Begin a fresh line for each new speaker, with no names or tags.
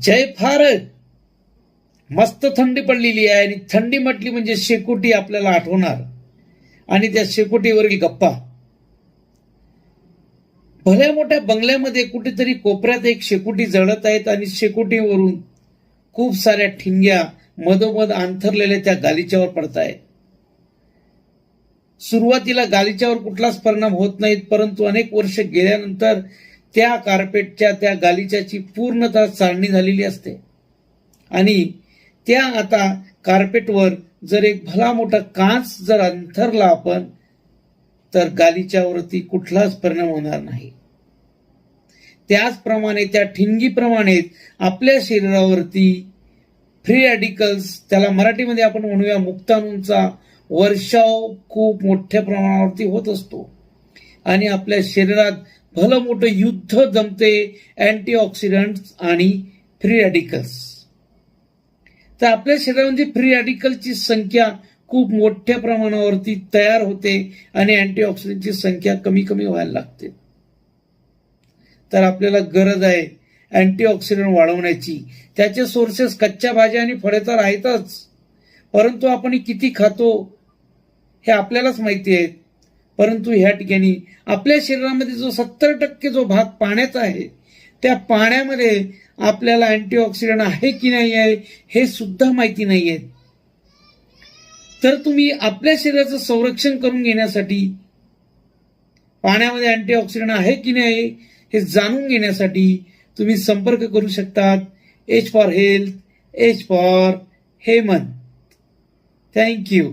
जय भारत. मस्त थंडी पडलेली आहे आणि थंडी म्हटली म्हणजे शेकोटी आपल्याला आठवणार आणि त्या शेकोटीवरील गप्पा. भल्या मोठ्या बंगल्यामध्ये कुठेतरी कोपऱ्यात एक शेकोटी जळत आहेत आणि शेकोटीवरून खूप साऱ्या ठिणग्या मधोमध अंथरलेल्या त्या गालिच्यावर पडतायत. सुरुवातीला गालिच्यावर कुठलाच परिणाम होत नाहीत, परंतु अनेक वर्ष गेल्यानंतर त्या कार्पेटच्या त्या गालिच्याची पूर्णतः चाळणी झालेली असते आणि त्या आता कार्पेटवर जर एक भला मोठा काच जर अंथरला आपण तर गालिच्यावरती कुठलाच परिणाम होणार नाही. त्याचप्रमाणे त्या ठिणगीप्रमाणे आपल्या शरीरावरती फ्री रॅडिकल्स, त्याला मराठीमध्ये आपण म्हणूया मुक्ताणूंचा वर्षाव खूप मोठ्या प्रमाणावरती होत असतो आणि आपल्या शरीरात भलं मोठं युद्ध जमते अँटीऑक्सिडंट्स आणि फ्री रॅडिकल्स. तर आपल्या शरीरामध्ये फ्री रॅडिकलची संख्या खूप मोठ्या प्रमाणावरती तयार होते आणि अँटीऑक्सिडंटची संख्या कमी कमी व्हायला लागते. तर आपल्याला गरज आहे अँटीऑक्सिडंट वाढवण्याची. त्याचे सोर्सेस कच्च्या भाज्या आणि फळे तर आहेतच, परंतु आपण किती खातो हे आपल्यालाच माहिती आहे. परंतु ह्या ठिकाणी आपल्या शरीरामध्ये जो 70% जो भाग पाण्याचा आहे, त्या पाण्यामध्ये आपल्याला अँटीऑक्सिडंट आहे की नाही आहे हे सुद्धा माहिती नाही आहे. तर तुम्ही आपल्या शरीराचं संरक्षण करून घेण्यासाठी पाण्यामध्ये अँटीऑक्सिडंट आहे की नाही हे जाणून घेण्यासाठी तुम्ही संपर्क करू शकतात. H for health, H for Hemant. Thank you.